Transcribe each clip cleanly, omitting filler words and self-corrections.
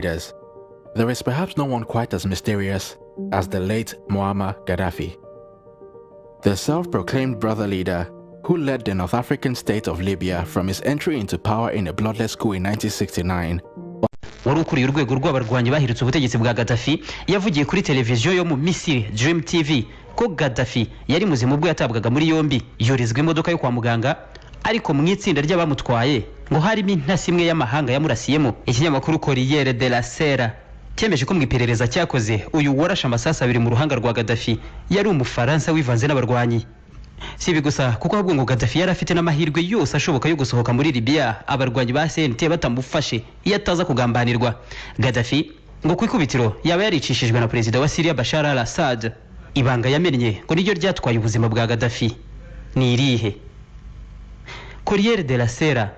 There is perhaps no one quite as mysterious as the late Muammar Gaddafi, the self-proclaimed brother leader who led the North African state of Libya from his entry into power in a bloodless coup in 1969. wari ukuriye urwego rw'abarwanyi bahiritse ubutegetsi bwa Gaddafi yavugiye kuri televiziyo yo mu Misiri Dream TV ko Gaddafi yari muzima ubwo yatabwaga muri yombi yorizwa imodoka yo kwa muganga, ariko mu itsinda ry'abamutwaye ngo harimo intasi imwe y'amahanga yamurasiyemo. Ikinyamakuru Corriere della Sera cyemeje ko mu iperereza cyakoze uyu warashe amasasu abiri mu ruhanga rwa Gaddafi yari umufaransa wivanze n'abarwanyi. Si ibi gusa kuko ahubwo ngo Gaddafi yari afite n'amahirwe yose ashoboka yo gusohoka muri Libya abarwanyi ba CNT batamufashe iyo ataza kugambanirwa. Gaddafi ngo ku ikubitiro yaba yaricishijwe na perezida wa Syria Bashar al-Assad. Ibanga yamennye ngo niryo ryatwaye ubuzima bwa Gaddafi ni irihe? Corriere della Sera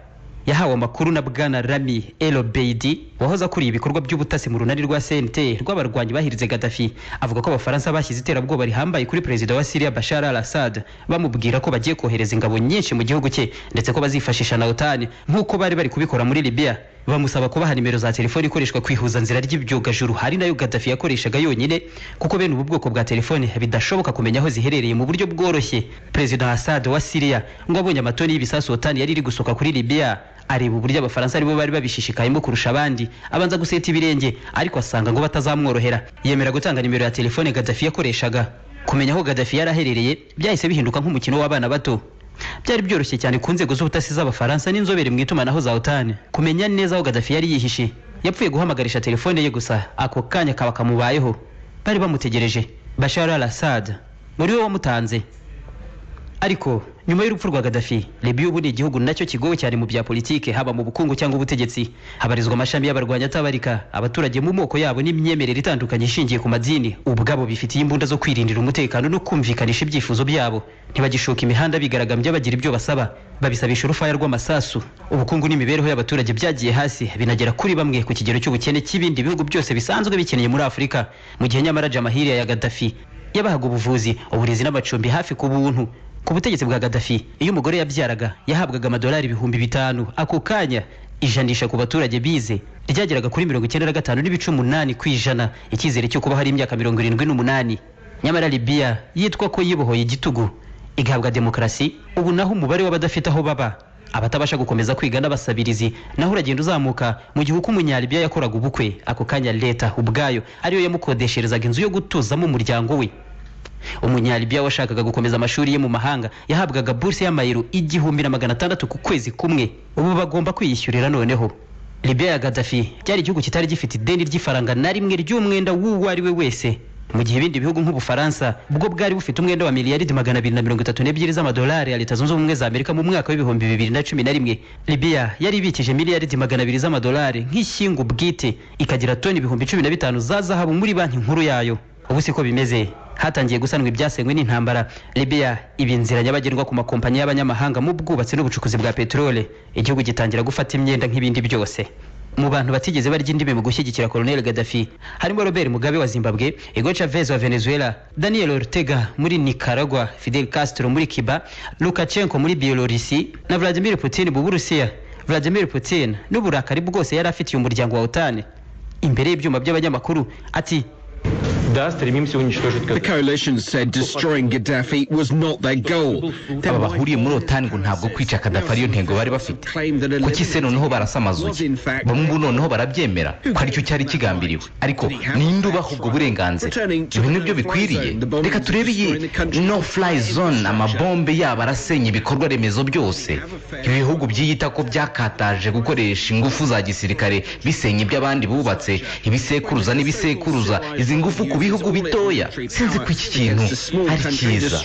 yahawe amakuru na bwana Rami El Obeidi wahoze akuriye ibikorwa by'ubutasi mu runani rwa CNT rw'abarwanyi bahirize Gaddafi, avuga ko abafaransa bashyize iterabwoba rihambaye kuri perezida wa Syria Bashar al-Assad bamubwira ko bagiye kohereza ingabo nyinshi mu gihugu cye ndetse ko bazifashisha na OTAN nk'uko bari kubikora muri Libya. Bamusaba kubaha nimero za telefoni ikoreshwa kwihuza nzira ry'ibyogajuru hari nayo Gaddafi yakoreshaga yonyine kuko bene ubu bwoko bwa telefone bidashoboka kumenya aho ziherereye mu buryo bworoshye. Perezida Assad wa Syria ngo abonye amatoni y'ibisasu OTAN yari iri gusoka kuri Libya areba uburyo abafaransa aribo bari babishishikayemo kurusha abandi, abanza guseta ibirenge ariko asanga ngo batazamworohera. Yemera gutanga nimero ya telefone Gaddafi yakoreshaga. Kumenya aho Gaddafi yaraherereye byahise bihinduka nk'umukino w'abana bato. Byari byoroshye cyane ku nzego z'ubutasi z'abafaransa n'inzobere mu itumanaho za OTAN kumenya neza aho Gaddafi yari yihishe. Yapfuye guhamagarisha telefone ye gusa ako kanya kaba kamubayeho. Bari bamutegereje Bashar al-Assad muri we wamutanze. Ariko nyuma y'urupfu rwa Gaddafi, Libya ubu ni igihugu nacyo kigowe cyane mu bya politike, haba mu bukungu cyangwa ubutegetsi. Habarizwa amashami y'abarwanya atabarika, abaturage mu moko yabo n'imyemerere itandukanye ishingiye ku madini ubwabo bifitiye imbunda zo kwirindira umutekano no kumvikanisha ibyifuzo byabo. Ntibagishoka imihanda bigaragambya bagira ibyo basaba, babisabisha urufaya rw'amasasu. Ubukungu n'imibereho y'abaturage byagiye hasi binagera kuri bamwe ku kigero cy'ubukene cy'ibindi bihugu byose bisanzwe bikeneye muri Afurika. Mu gihe nyamara Jamahiriya ya Gaddafi yabahaga ubuvuzi, uburezi n'amacumbi hafi ku buntu. Ku butegetsi bwa Gaddafi iyo umugore yabyaraga yahabwaga amadolari 5,000 ako kanya. Ijanisha ku baturage bize ryageraga kuri 95.8 kwijana, icyizere cyo kuba hari imyaka 78. Nyamara Libya yitwa ko yibohoye igitugu igahabwa demokrasi, ubu naho umubare w'abadafite aho baba, abatabasha gukomeza kwiga n'abasabirizi naho uragenda uzamuka. Mu gihe uko umunyalibya yakoraga ubukwe ako kanya leta ubwayo ariyo yamukodesherezaga inzu yo gutuzamo umuryango we. Umunyalibya washakaga gukomeza amashuri ye mu mahanga yahabwaga burse y'amayero 1,600 ku kwezi kumwe. Ubu bagomba kwiyishyurira noneho. Libya ya Gaddafi cyari igihugu kitari gifite ideni ry'ifaranga na rimwe ry'umwenda w'uwo ari we wese, mu gihe ibindi bihugu nk'Ubufaransa bwo bwari bufite umwenda wa miliyaridi 232 z'amadolari ya Leta Zunze Ubumwe za Amerika mu mwaka w'ibihumbi 2011. Libya yari ibikije miliyaridi 200 z'amadolari nk'ishyingo bwite, ikagira toni 15,000 za zahabu muri banki nkuru yayo. Ubu siko bimeze, hatangiye gusanwa ibyasenywe n'intambara. Libya ibinzira nyabagendwa ku makompanyi y'abanyamahanga mu bwubatsi n'ubucukuzi bwa petrole. Igihugu gitangira gufata imyenda nk'ibindi byose. Mu bantu batigeze barya indimi mu gushyigikira Colonel Gaddafi harimo Robert Mugabe wa Zimbabwe, Hugo Chavez wa Venezuela, Daniel Ortega muri Nicaragua, Fidel Castro muri Cuba, Lukashenko muri Byelorusi na Vladimir Putin mu Burusiya. Vladimir Putin n'uburakari bwose yari afitiye umuryango wa OTAN imbere y'ibyuma by'abanyamakuru ati The coalition said destroying Gaddafi was not their goal. Aba bahuriye muri OTAN ngo ntabwo kwica Gaddafi ariyo ntego bari bafite. Kuki se noneho barasamazuye? Bamwe noneho barabyemera ko aricyo cyari kigambiriwe. Ariko ninde ubaha ubwo burenganzira? Ibi nibyo bikwiriye. Reka turebe iyi no fly zone, amabombe yaba arasenye ibikorwa remezo byose. Ibihugu byiyita ko byakataje gukoresha ingufu za gisirikare bisenya iby'abandi bubatse, ibisekuruza n'ibisekuruza izi ngufu ku bihugu bitoya. Sinzi ko iki kintu ari cyiza.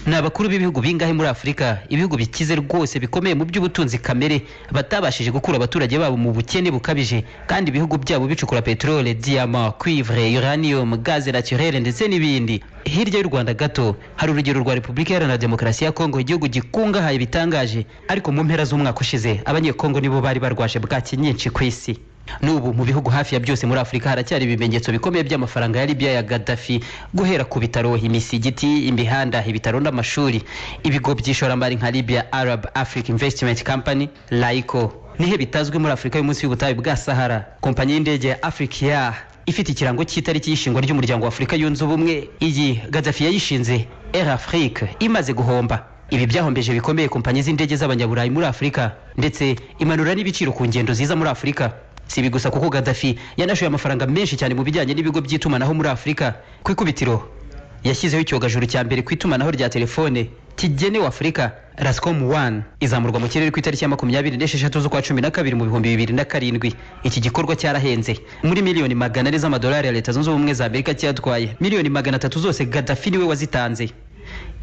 N'abakuru b'ibihugu bingahe muri Afurika, ibihugu bikize rwose bikomeye mu by'ubutunzi kamere, batabashije gukura abaturage babo mu bukene bukabije, kandi ibihugu byabo bicukura petrole, diamant, cuivre, uranium, gaz naturelle ndetse n'ibindi. Hirya y'u Rwanda gato hari urugero rwa Repubulika Iharanira Demokarasi ya Kongo, igihugu gikungahaye bitangaje, ariko mu mpera z'umwaka ushize abanyekongo nibo bari barwaje bwaki nyinshi ku isi. N'ubu mu bihugu hafi ya byose muri Afurika haracyari ibimenyetso bikomeye by'amafaranga ya Libya ya Gaddafi, guhera ku bitaro, imisigiti, imihanda, ibitaro n'amashuri. Ibigo by'ishoramari nka Libya Arab Africa Investment Company, Laico, nihe bitazwi muri Afurika yo munsi y'ubutayu bwa Sahara. Kompanyi y'indege ya Africa ifite ikirango cy'itariki y'ishingwa ry'umuryango wa Afurika yunze ubumwe, iyi Gaddafi yayishinze Air Afrique imaze guhomba. Ibi byahombeje bikomeye kompanyi z'indege z'abanyaburayi muri Afurika, ndetse imanura n'ibiciro ku ngendo ziza muri Afurika. Si ibi gusa kuko Gaddafi yanashoye amafaranga menshi cyane mu bijyanye n'ibigo by'itumanaho muri Afurika. Ku ikubitiro yashyizeho icyogajuru cya mbere ku itumanaho rya telefone kigenewe Afurika, Rascom 1, izamurwa mu kirere ku itariki ya 26 z'ukwa 12 mu 2007. Iki gikorwa cyarahenze muri miliyoni 400 z'amadolari ya Leta Zunze Ubumwe za Amerika, cyatwaye miliyoni 300 zose Gaddafi niwe wazitanze.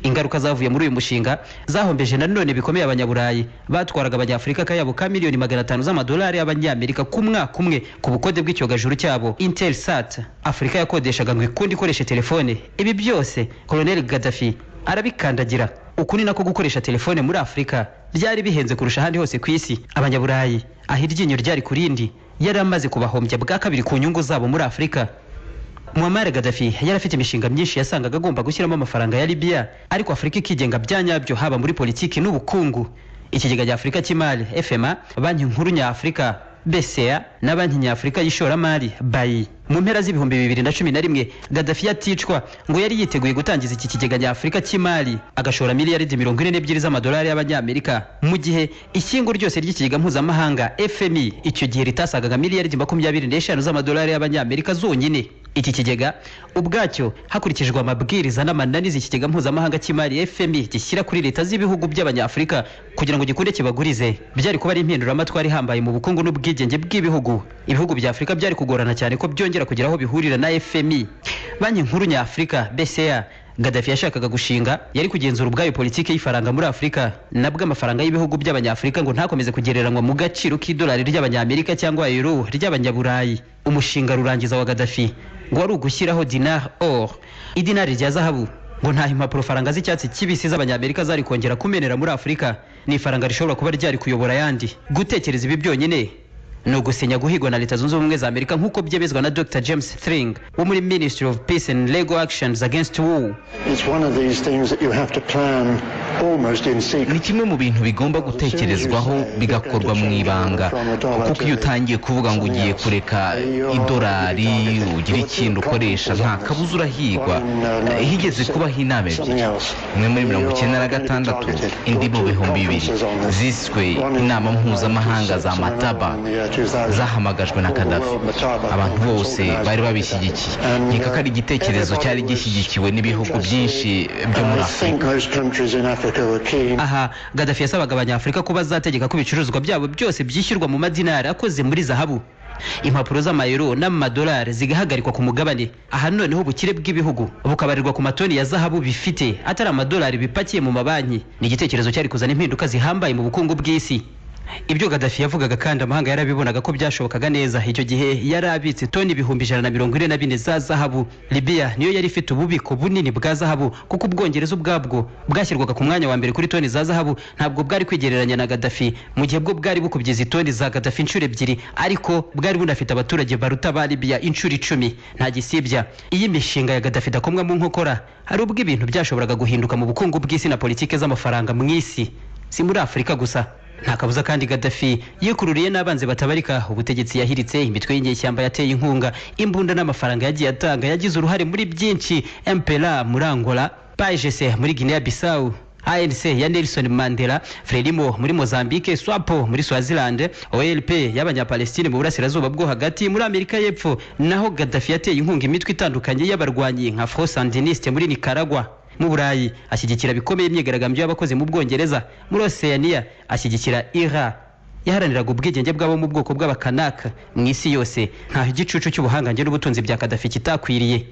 Ingaruka zavuye muri uyu mushinga zahombeje nanone bikomeye abanyaburayi batwaraga abanyafurika kayabo ka miliyoni 500 z'amadolari y'abanyamerika ku mwaka umwe ku bukode bw'icyogajuru cyabo Intelsat. Afurika yakodeshaga ngo ikundi ikoreshe telefone. Ibi byose Colonel Gaddafi arabikandagira. Uku ni nako gukoresha telefone muri Afurika byari bihenze kurusha ahandi hose ku isi. Abanyaburayi aho iryinyo ryari kurindi yari amaze kubahombya bwa kabiri ku nyungu zabo muri Afurika. Muammar Gaddafi yari afite imishinga myinshi yasangaga agomba gushyiramo amafaranga ya Libya, ariko Afurika ikigenga byanyabyo haba muri politiki n'ubukungu. Ikigega cya Afurika cy'imari FMA, Banki Nkuru Nyafurika BCA na Banki Nyafurika y'ishoramari BAI. Mu mpera z'ibihumbi 2011 Gaddafi yaticwa ngo yari yiteguye gutangiza iki kigega cya Afurika cy'imari agashora miliyaridi 42 z'amadolari y'abanyamerika, mu gihe ishyingo ryose ry'ikigega mpuzamahanga FMI icyo gihe ritasagaga miliyaridi 25 z'amadolari y'abanyamerika zonyine. Iki kigega ubwacyo hakurikijwe amabwiriza n'amananiza ikigega mpuzamahanga cy'imari FMI gishyira kuri leta z'ibihugu by'abanyafurika kugira ngo gikunde kibagurize, byari kuba ari impinduramatwara ihambaye mu bukungu n'ubwigenge bw'ibihugu. Ibihugu bya Afurika byari kugorana cyane ko byongera kugira aho bihurira na FMI. Banki Nkuru Nyafurika BCA Gaddafi yashakaga gushinga yari kugenzura ubwayo politiki y'ifaranga muri Afurika, nabwo amafaranga y'ibihugu by'abanyafurika ngo ntakomeze kugereranywa mu gaciro k'idolari ry'abanyamerika cyangwa euro ry'abanyaburayi. Umushinga rurangiza wa Gaddafi ngo wari ugushyiraho dinar or, idinari rya zahabu, ngo nta impapuro faranga z'icyatsi kibisi z'abanyamerika zari kongera kumenera muri Afurika. Ni ifaranga rishobora kuba ryari kuyobora yandi. Gutekereza ibi byonyine no gusinya guhigwa na Leta Zunze Ubumwe za Amerika nk'uko byemezwa na Dr. James Thring wo muri Ministry of Peace and Legal Actions Against War. It's one of these things that you have to plan almost in secret. Ni kimwe mu bintu bigomba gutekerezwaho bigakorwa mu ibanga, kuko iyo utangiye kuvuga ngo ugiye kureka idolari ugira ikintu ukoresha nta kabuza urahigwa. Higeze kubaho inama ebyiri, imwe muri 1996 indi mu 2000 ziswe inama mpuzamahanga za Mataba, zahamagajwe na Gaddafi. Abantu bose bari babishyigikiye. Nkeka ko ari igitekerezo cyari gishyigikiwe n'ibihugu byinshi byo muri Afurika. Aha Gaddafi yasabaga abanyafurika ko bazategeka ko ibicuruzwa byabo byose byishyurwa mu madinari akoze muri zahabu, impapuro z'amayero n'amadolari zigahagarikwa ku mugabane. Aha noneho ubukire bw'ibihugu bukabarirwa ku matoni ya zahabu bifite atari amadolari bipakiye mu mabanki. Ni igitekerezo cyari kuzana impinduka zihambaye mu bukungu bw'isi. Ibyo Gaddafi yavugaga kandi amahanga yarabibonaga ko byashobokaga neza. Icyo gihe yari abitse toni 144 za zahabu. Libya niyo yari ifite ububiko bunini bwa zahabu, kuko ubwongereza ubwabwo bwashyirwaga ku mwanya wa mbere kuri toni za zahabu. Ntabwo bwari kwigereranya na Gaddafi, mu gihe bwo bwari bukubyiza toni za Gaddafi inshuro ebyiri, ariko bwari bunafite abaturage baruta ba Libya inshuro 10. Nta gisibya iyi mishinga ya Gaddafi dakomwa mu nkokora, hari ubwo ibintu byashoboraga guhinduka mu bukungu bw'isi na politike z'amafaranga mu isi, si muri Afurika gusa. Nta kabuza kandi Gaddafi yikururiye n'abanze batabarika. Ubutegetsi yahiritse, imitwe y'inyeshyamba yateye inkunga, imbunda n'amafaranga yagiye atanga yagize uruhare muri byinshi. MPLA muri Angola, PAIGC muri Guinea Bissau, ANC ya Nelson Mandela, Frelimo muri Mozambique, SWAPO muri Swaziland, OLP y'abanyapalestine mu burasirazuba bwo hagati muri Amerika y'Epfo. Naho Gaddafi yateye inkunga imitwe itandukanye y'abarwanyi nka Front Sandiniste muri Nicaragua. Mu Burayi ashyigikira bikomeye imyigaragambyo y'abakozi mu Bwongereza. Muri Oceania ashyigikira Iran yaharaniraga ubwigenge bw'abo mu bwoko bw'abakanaka. Mu isi yose nta gicucu cy'ubuhangange n'ubutunzi bya Gaddafi kitakwiriye.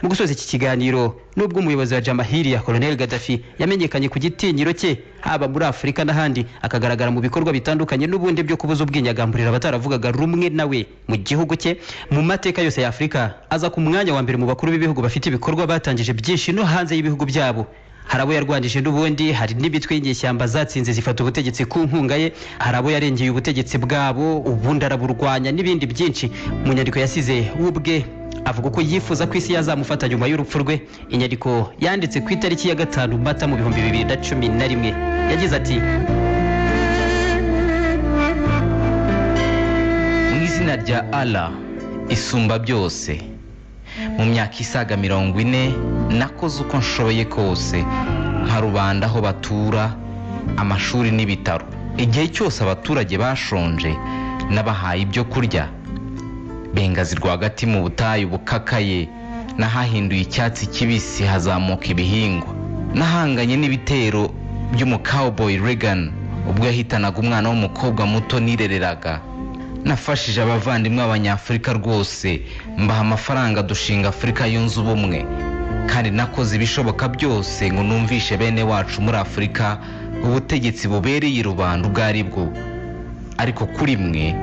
Mu gusoza iki kiganiro, nubwo umuyobozi wa Jamahiriya Colonel Gaddafi yamenyekanye ku gitinyiro cye haba muri Afurika n'ahandi, akagaragara mu bikorwa bitandukanye n'ubundi byo kubuza ubwinyagamburira abataravugaga rumwe nawe mu gihugu cye, mu mateka yose ya Afurika aza ku mwanya wa mbere mu bakuru b'ibihugu bafite ibikorwa batangije byinshi no hanze y'ibihugu byabo. Hari abo yarwanije n'ubundi, hari n'imitwe y'inyeshyamba zatsinze zifata ubutegetsi ku nkunga ye, hari abo yarengeye ubutegetsi bwabo ubundi araburwanya n'ibindi byinshi. Mu nyandiko yasize ubwe avuga ko yifuza ko isi yazamufata nyuma y'urupfu rwe. Inyandiko yanditse ku itariki ya 5 Mata mu 2011 yagize ati: izina rya Allah isumba byose. Mu myaka isaga 40 nakoze uko nshoboye kose nka rubanda aho batura, amashuri n'ibitaro. Igihe cyose abaturage bashonje nabahaye ibyo kurya. Bengazi rwagati mu butayu bukakaye nahahinduye icyatsi kibisi hazamuka ibihingwa. Nahanganye n'ibitero by'umukowboy Reagan ubwo yahitanaga umwana w'umukobwa muto nirereraga. Nafashije abavandimwe abanyafurika rwose, mbaha amafaranga dushinga Afurika yunze ubumwe, kandi nakoze ibishoboka byose ngo numvishe bene wacu muri Afurika ubutegetsi bubereye rubanda ubwo ari bwo. Ariko kuri mwe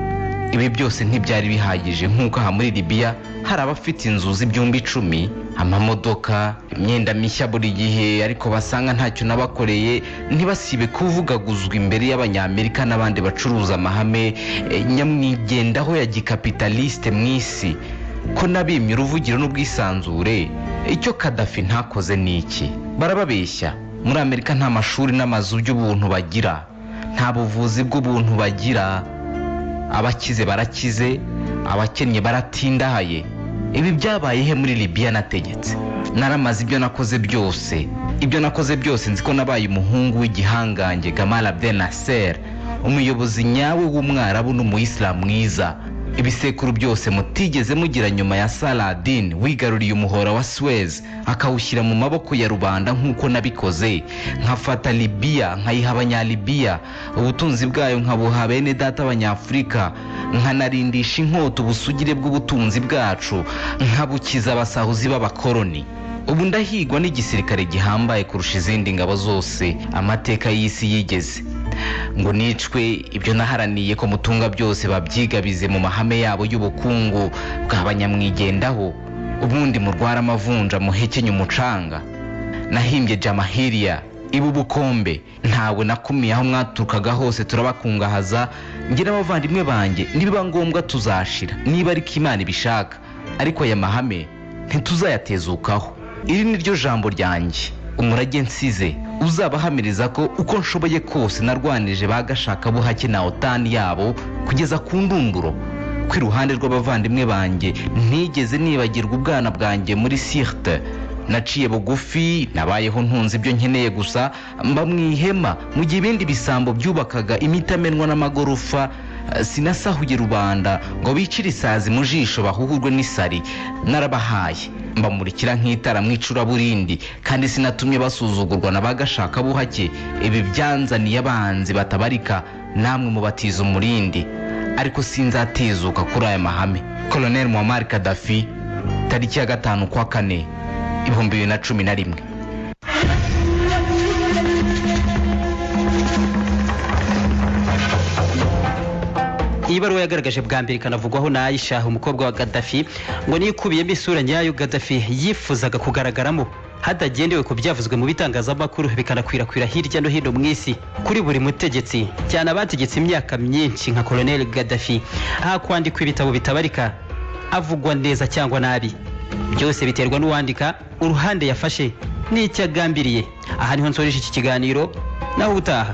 ibi byose ntibyari bihagije, nk'uko aha muri Libya hari abafite inzu z'ibyumba 10, amamodoka, imyenda mishya buri gihe, ariko basanga ntacyo nabakoreye, ntibasibe kuvugaguzwa imbere y'abanyamerika n'abandi bacuruza amahame nyamwigendaho ya gikapitaliste mw'isi. Ko nabimye uruvugiro n'ubwisanzure, icyo Gaddafi ntakoze niki? Barababeshya. Muri Amerika nta mashuri n'amazu by'ubuntu bagira, nta buvuzi bw'ubuntu bagira. Abakize barakize, abakennye baratindahaye. Ibi byabaye he muri Libya nategetse? Naramaze ibyo nakoze byose. Ibyo nakoze byose nziko nabaye umuhungu w'igihangange Gamal Abdel Nasser, umuyobozi nyawe w'umwarabu n'umuyisilamu mwiza. Ibisekuru byose mutigeze mugira nyuma ya Saladin wigaruriye umuhora wa Suez akawushyira mu maboko ya rubanda nk'uko nabikoze. Nkafata Libya nkayiha abanyalibiya, ubutunzi bwayo nkabuha bene data abanyafurika, nkanarindisha inkota ubusugire bw'ubutunzi bwacu, nkabukiza abasahuzi b'abakoloni. Ubu ndahigwa n'igisirikare gihambaye kurusha izindi ngabo zose amateka y'isi yigeze. Ngo nicwe ibyo naharaniye ko mutunga byose babyigabize mu mahame yabo y'ubukungu bw'abanyamwigendaho, ubundi murwara amavunja muhekenye umucanga. Nahimbye Jamahiriya ibu bukombe, ntawe nakumiye aho mwaturukaga hose turabakungahaza. Ngira abavandimwe banjye nibiba ngombwa tuzashira niba ariko Imana ibishaka, ariko aya mahame ntituzayatezukaho. Iri ni ryo jambo ryanjye, umurage nsize uzabahamiriza ko uko nshoboye kose narwanije bagashaka buhake na OTAN yabo kugeza ku ndunduro. Kwiruhande rw'abavandimwe banjye ntigeze nibagirwa ubwana bwanjye muri Sirte. Naciye bugufi, nabayeho ntunze ibyo nkeneye gusa, mba mwihema mu gihe ibindi bisambo byubakaga imitamenwa n'amagorofa. Sinasahuye rubanda ngo bicire isazi mu jisho bahuhurwe n'isari. Narabahaye mbamurikira nk'itara mw'icuraburindi, kandi sinatumye basuzugurwa na bagashaka buhake. Ibi byanzaniye abanzi batabarika, namwe mubatiza umurindi, ariko sinzatezuka kuri aya mahame. Colonel Muammar Gaddafi, tariki ya 5/4/2011. Iyi baruwa yagaragaje bwa mbere ikanavugwaho na Aisha umukobwa wa Gaddafi, ngo nikubiyemo isura nyayo Gaddafi yifuzaga kugaragaramo, hadagendewe ku byavuzwe mu bitangazamakuru bikanakwirakwira hirya no hino mu isi. Kuri buri mutegetsi, cyane abategetse imyaka myinshi nka Colonel Gaddafi, aha kwandikwa ibitabo bitabarika, avugwa neza cyangwa nabi. Byose biterwa n'uwandika, uruhande yafashe n'icyo agambiriye. Aha niho nsoreje iki kiganiro, naho utaha.